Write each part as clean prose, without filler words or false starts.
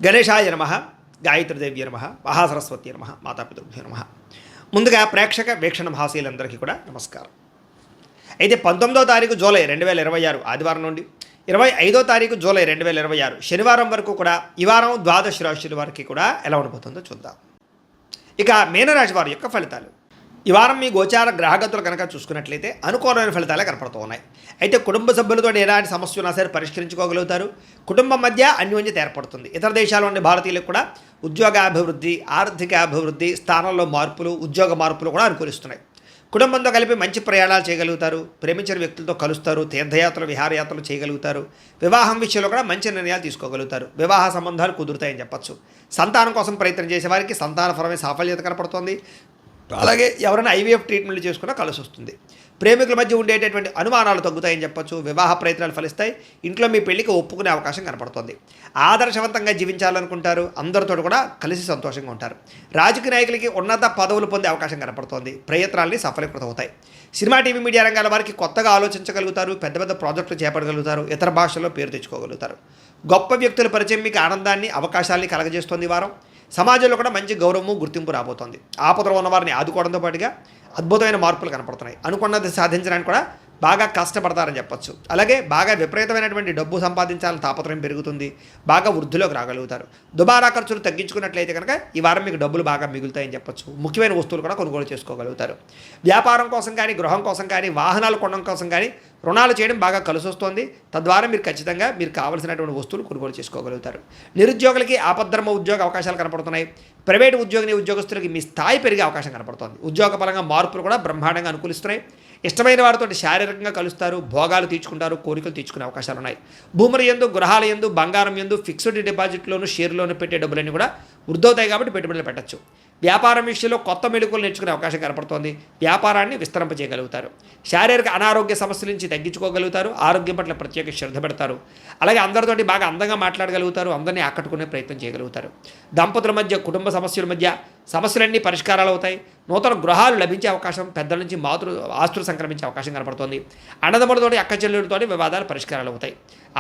గణేశాయ నమః, గాయత్రీదేవ్య నమః, మహాసరస్వతి నమః, మాతాపితృభ్యో నమః. ముందుగా ప్రేక్షక వీక్షణ మహాశీలందరికీ కూడా నమస్కారం. అయితే 19వ తారీఖు జూలై 2026 ఆదివారం నుండి 25వ తారీఖు జూలై 2026 శనివారం వరకు కూడా ఈ వారం ద్వాదశ రాశుల వారికి కూడా ఎలా ఉండబోతుందో చూద్దాం. ఇక మీనరాశి వారి యొక్క ఫలితాలు. ఈ వారం మీ గోచార గ్రహగతులు కనుక చూసుకున్నట్లయితే అనుకూలమైన ఫలితాలే కనపడుతూ ఉన్నాయి. అయితే కుటుంబ సభ్యులతో ఎలాంటి సమస్య ఉన్నా సరే పరిష్కరించుకోగలుగుతారు. కుటుంబం మధ్య అన్యోన్యత ఏర్పడుతుంది. ఇతర దేశాల్లో ఉండే భారతీయులకు కూడా ఉద్యోగాభివృద్ధి, ఆర్థిక అభివృద్ధి, స్థానంలో మార్పులు, ఉద్యోగ మార్పులు కూడా అనుకూలిస్తున్నాయి. కుటుంబంతో కలిపి మంచి ప్రయాణాలు చేయగలుగుతారు. ప్రేమించిన వ్యక్తులతో కలుస్తారు. తీర్థయాత్రలు, విహారయాత్రలు చేయగలుగుతారు. వివాహం విషయంలో కూడా మంచి నిర్ణయాలు తీసుకోగలుగుతారు. వివాహ సంబంధాలు కుదురుతాయని చెప్పచ్చు. సంతానం కోసం ప్రయత్నం చేసే వారికి సంతానపరమైన సాఫల్యత కనపడుతోంది. అలాగే ఎవరైనా ఐవీఎఫ్ ట్రీట్మెంట్లు చేసుకున్నా కలిసి వస్తుంది. ప్రేమికుల మధ్య ఉండేటటువంటి అనుమానాలు తగ్గుతాయని చెప్పచ్చు. వివాహ ప్రయత్నాలు ఫలిస్తాయి. ఇంట్లో మీ పెళ్లికి ఒప్పుకునే అవకాశం కనపడుతుంది. ఆదర్శవంతంగా జీవించాలనుకుంటారు. అందరితో కూడా కలిసి సంతోషంగా ఉంటారు. రాజకీయ నాయకులకి ఉన్నత పదవులు పొందే అవకాశం కనపడుతోంది. ప్రయత్నాలని సఫలీకృతం అవుతాయి. సినిమా, టీవీ, మీడియా రంగాల వారికి కొత్తగా ఆలోచించగలుగుతారు. పెద్ద పెద్ద ప్రాజెక్టులు చేపట్టగలుగుతారు. ఇతర భాషల్లో పేరు తెచ్చుకోగలుగుతారు. గొప్ప వ్యక్తుల పరిచయం మీకు ఆనందాన్ని, అవకాశాలని కలగజేస్తుంది. ఈ వారం సమాజంలో కూడా మంచి గౌరవము, గుర్తింపు రాబోతోంది. ఆపదలో ఉన్న వారిని ఆదుకోవడంతో పాటుగా అద్భుతమైన మార్పులు కనపడుతున్నాయి. అనుకున్నది సాధించడానికి కూడా బాగా కష్టపడతారని చెప్పచ్చు. అలాగే బాగా విపరీతమైనటువంటి డబ్బు సంపాదించాలని తాపత్రయం పెరుగుతుంది. బాగా వృద్ధిలోకి రాగలుగుతారు. దుబారా ఖర్చులు తగ్గించుకున్నట్లయితే కనుక ఈ వారం మీకు డబ్బులు బాగా మిగులుతాయని చెప్పచ్చు. ముఖ్యమైన వస్తువులు కూడా కొనుగోలు చేసుకోగలుగుతారు. వ్యాపారం కోసం కానీ, గృహం కోసం కానీ, వాహనాలు కొనడం కోసం కానీ రుణాలు చేయడం బాగా కలిసి వస్తుంది. తద్వారా మీరు ఖచ్చితంగా మీరు కావాల్సినటువంటి వస్తువులు కొనుగోలు చేసుకోగలుగుతారు. నిరుద్యోగులకి ఆపద్ధర్మ ఉద్యోగ అవకాశాలు కనపడుతున్నాయి. ప్రైవేటు ఉద్యోగస్తులకి మీ స్థాయి పెరిగే అవకాశం కనపడుతుంది. ఉద్యోగపరంగా మార్పులు కూడా బ్రహ్మాండంగా అనుకూలిస్తున్నాయి. ఇష్టమైన వారితో శారీరకంగా కలుస్తారు. భోగాలు తీర్చుకుంటారు. కోరికలు తీర్చుకునే అవకాశాలు ఉన్నాయి. భూముల యందు, గృహాల యందు, బంగారం యందు, ఫిక్స్డ్ డిపాజిట్లోను, షేర్లోను పెట్టే డబ్బులన్నీ కూడా వృద్ధవుతాయి కాబట్టి పెట్టుబడులు పెట్టచ్చు. వ్యాపారం విషయంలో కొత్త మెళుకులు నేర్చుకునే అవకాశం కనపడుతోంది. వ్యాపారాన్ని విస్తరింపజేయగలుగుతారు. శారీరక అనారోగ్య సమస్యల నుంచి తగ్గించుకోగలుగుతారు. ఆరోగ్యం పట్ల ప్రత్యేక శ్రద్ధ పెడతారు. అలాగే అందరితోటి బాగా అందంగా మాట్లాడగలుగుతారు. అందరినీ ఆకట్టుకునే ప్రయత్నం చేయగలుగుతారు. దంపతుల మధ్య, కుటుంబ సమస్యల మధ్య సమస్యలన్నీ పరిష్కారాలు అవుతాయి. నూతన గృహాలు లభించే అవకాశం, పెద్దల నుంచి ఆస్తులు సంక్రమించే అవకాశం కనపడుతుంది. అన్నదమ్ములతోటి, అక్క చెల్లెలతోటి వివాదాలు పరిష్కారాలు అవుతాయి.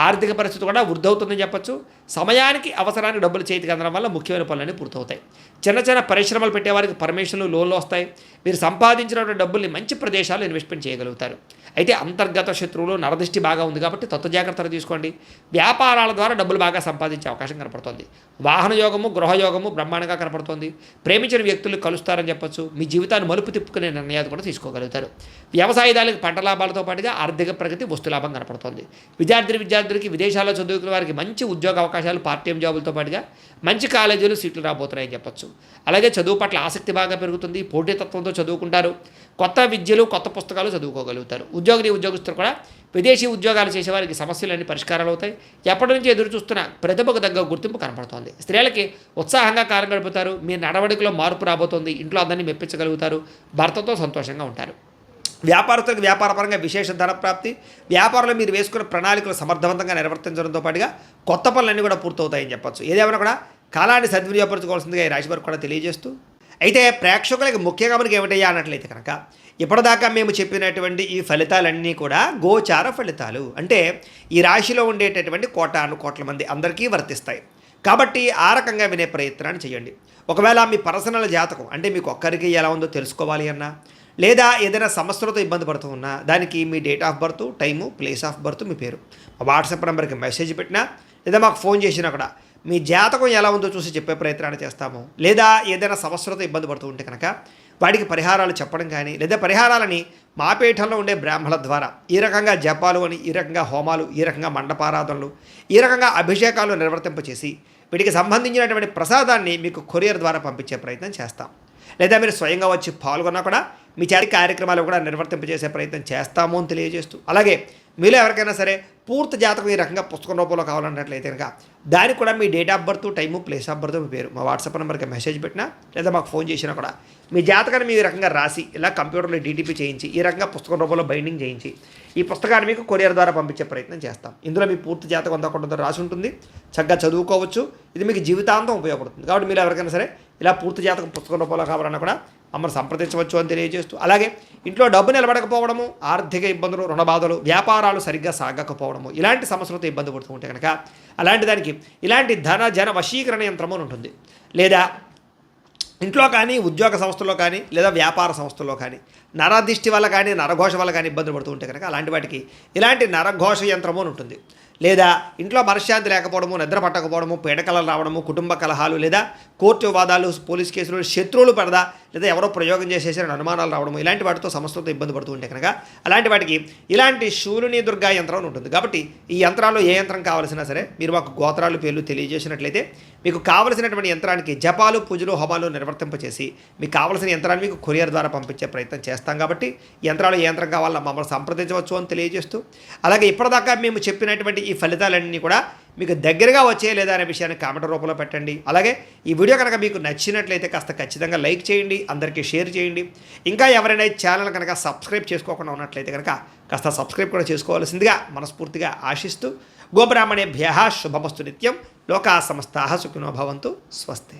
ఆర్థిక పరిస్థితి కూడా వృద్ధవుతుందని చెప్పచ్చు. సమయానికి, అవసరానికి డబ్బులు చేతికి అందడం వల్ల ముఖ్యమైన పనులన్నీ పూర్తవుతాయి. చిన్న చిన్న పరిశ్రమలు పెట్టేవారికి పర్మిషన్లు, లోన్లు వస్తాయి. మీరు సంపాదించినటువంటి డబ్బుల్ని మంచి ప్రదేశాల్లో ఇన్వెస్ట్మెంట్ చేయగలుగుతారు. అయితే అంతర్గత శత్రువులు, నరదృష్టి బాగా ఉంది కాబట్టి తత్వ జాగ్రత్తలు తీసుకోండి. వ్యాపారాల ద్వారా డబ్బులు బాగా సంపాదించే అవకాశం కనపడుతుంది. వాహన యోగము, గృహయోగము బ్రహ్మాండంగా కనపడుతుంది. ప్రేమించిన వ్యక్తులు కలుస్తారని చెప్పచ్చు. మీ జీవితాన్ని మలుపు తిప్పుకునే నిర్ణయాలు కూడా తీసుకోగలుగుతారు. వ్యవసాయదారులకు పంట లాభాలతో పాటుగా ఆర్థిక ప్రగతి, వస్తు లాభం కనపడుతుంది. విద్యార్థులకి విదేశాల్లో చదువుకునే వారికి మంచి ఉద్యోగ అవకాశాలు, పార్ట్ టైం జాబులతో పాటుగా మంచి కాలేజీలు, సీట్లు రాబోతున్నాయని చెప్పచ్చు. అలాగే చదువు పట్ల ఆసక్తి బాగా పెరుగుతుంది. పోటీతత్వంతో చదువుకుంటారు. కొత్త విద్యలు, కొత్త పుస్తకాలు చదువుకోగలుగుతారు. ఉద్యోగస్తులు కూడా విదేశీ ఉద్యోగాలు చేసేవారికి సమస్యలన్నీ పరిష్కారాలు అవుతాయి. ఎప్పటి నుంచి ఎదురు చూస్తున్న ప్రతిభకు తగ్గ గుర్తింపు కనపడుతోంది. స్త్రీలకి ఉత్సాహంగా కాలం గడుపుతారు. మీ నడవడికలో మార్పు రాబోతోంది. ఇంట్లో అందరినీ మెప్పించగలుగుతారు. భర్తతో సంతోషంగా ఉంటారు. వ్యాపారస్తులకు వ్యాపారపరంగా విశేష ధన ప్రాప్తి. వ్యాపారంలో మీరు వేసుకున్న ప్రణాళికలు సమర్థవంతంగా నిర్వర్తించడంతో పాటుగా కొత్త పనులన్నీ కూడా పూర్తవుతాయని చెప్పచ్చు. ఏదేమైనా కూడా కాలాన్ని సద్వినియోగపరచుకోవాల్సిందిగా ఈ రాశి వారికి కూడా తెలియజేస్తూ, అయితే ప్రేక్షకులకి ముఖ్యంగా మనకి ఏమిటయ్యా అన్నట్లయితే కనుక ఇప్పటిదాకా మేము చెప్పినటువంటి ఈ ఫలితాలన్నీ కూడా గోచార ఫలితాలు. అంటే ఈ రాశిలో ఉండేటటువంటి కోటాను కోట్ల మంది అందరికీ వర్తిస్తాయి. కాబట్టి ఆ రకంగా వినే ప్రయత్నాన్ని చేయండి. ఒకవేళ మీ పర్సనల్ జాతకం అంటే మీకు ఒక్కరికి ఎలా ఉందో తెలుసుకోవాలి అన్నా, లేదా ఏదైనా సమస్యలతో ఇబ్బంది పడుతూ ఉన్నా దానికి మీ date of birth, time, place of birth, మీ పేరు మా వాట్సాప్ నెంబర్కి మెసేజ్ పెట్టినా, లేదా మాకు ఫోన్ చేసినా కూడా మీ జాతకం ఎలా ఉందో చూసి చెప్పే ప్రయత్నాన్ని చేస్తాము. లేదా ఏదైనా సమస్యలతో ఇబ్బంది పడుతూ ఉంటే కనుక వాటికి పరిహారాలు చెప్పడం కానీ, లేదా పరిహారాలని మా పీఠంలో ఉండే బ్రాహ్మణుల ద్వారా ఈ రకంగా జపాలు అని, ఈ రకంగా హోమాలు, ఈ రకంగా మండపారాధనలు, ఈ రకంగా అభిషేకాలు నిర్వర్తింపచేసి వీటికి సంబంధించినటువంటి ప్రసాదాన్ని మీకు కొరియర్ ద్వారా పంపించే ప్రయత్నం చేస్తాం. లేదా మీరు స్వయంగా వచ్చి పాల్గొన్నా కూడా మీ చేతి కార్యక్రమాలు కూడా నిర్వర్తింపజేసే ప్రయత్నం చేస్తాము అని తెలియజేస్తూ, అలాగే మీలో ఎవరికైనా సరే పూర్తి జాతకం ఈ రకంగా పుస్తకం రూపంలో కావాలన్నట్లయితే కనుక దానికి కూడా మీ date of birth, time, place of birth, మీ పేరు మా వాట్సాప్ నెంబర్కి మెసేజ్ పెట్టినా, లేదా మాకు ఫోన్ చేసినా కూడా మీ జాతకాన్ని మీ రకంగా రాసి ఇలా కంప్యూటర్లో డీటీపీ చేయించి ఈ రకంగా పుస్తకం రూపంలో బైండింగ్ చేయించి ఈ పుస్తకాన్ని మీకు కొరియర్ ద్వారా పంపించే ప్రయత్నం చేస్తాం. ఇందులో మీ పూర్తి జాతకం అంతా కొంత రాసి ఉంటుంది. చక్కగా చదువుకోవచ్చు. ఇది మీకు జీవితాంతం ఉపయోగపడుతుంది. కాబట్టి మీరు ఎవరికైనా సరే ఇలా పూర్తి జాతకం పుస్తకం రూపంలో కావాలన్నా కూడా మమ్మల్ని సంప్రదించవచ్చు అని తెలియజేస్తూ, అలాగే ఇంట్లో డబ్బు నిలబడకపోవడము, ఆర్థిక ఇబ్బందులు, రుణ బాధలు, వ్యాపారాలు సరిగ్గా సాగకపోవడము, ఇలాంటి సమస్యలతో ఇబ్బంది పడుతూ ఉంటే కనుక అలాంటి దానికి ఇలాంటి ధన జన వశీకరణ యంత్రము అని ఉంటుంది. లేదా ఇంట్లో కానీ, ఉద్యోగ సంస్థల్లో కానీ, లేదా వ్యాపార సంస్థల్లో కానీ నరదిష్టి వల్ల కానీ, నరఘోష వల్ల కానీ ఇబ్బందులు పడుతూ ఉంటే కనుక అలాంటి వాటికి ఇలాంటి నరఘోష యంత్రము అని ఉంటుంది. లేదా ఇంట్లో మనశ్శాంతి లేకపోవడము, నిద్ర పట్టకపోవడము, పీడకలలు రావడము, కుటుంబ కలహాలు, లేదా కోర్టు వివాదాలు, పోలీస్ కేసులు, శత్రువులు పడదా, లేదా ఎవరో ప్రయోగం చేసేసిన అనుమానాలు రావడము, ఇలాంటి వాటితో సమస్యలతో ఇబ్బంది పడుతూ ఉంటే కనుక అలాంటి వాటికి ఇలాంటి శూలిని దుర్గా యంత్రం అని ఉంటుంది. కాబట్టి ఈ యంత్రాల్లో ఏ యంత్రం కావాల్సినా సరే మీరు మాకు గోత్రాలు పేర్లు తెలియజేసినట్లయితే మీకు కావలసినటువంటి యంత్రానికి జపాలు, పూజలు, హోమాలు నిర్వర్తింపచేసి మీకు కావలసిన యంత్రాన్ని మీకు కొరియర్ ద్వారా పంపించే ప్రయత్నం చేస్తాం. కాబట్టి యంత్రాలు ఏ యంత్రం కావాలో మమ్మల్ని సంప్రదించవచ్చు అని తెలియజేస్తూ, అలాగే ఇప్పటిదాకా మేము చెప్పినటువంటి ఈ ఫలితాలన్నీ కూడా మీకు దగ్గరగా వచ్చే లేదా అనే విషయాన్ని కామెంట్ రూపంలో పెట్టండి. అలాగే ఈ వీడియో కనుక మీకు నచ్చినట్లయితే కాస్త ఖచ్చితంగా లైక్ చేయండి, అందరికీ షేర్ చేయండి. ఇంకా ఎవరైనా ఛానల్ కనుక సబ్స్క్రైబ్ చేసుకోకుండా ఉన్నట్లయితే కనుక కాస్త సబ్స్క్రైబ్ కూడా చేసుకోవాల్సిందిగా మనస్ఫూర్తిగా ఆశిస్తూ, గోబ్రాహ్మణేభ్యః శుభమస్తు నిత్యం, లోకా సమస్తాః సుఖినో భవంతు, స్వస్తి.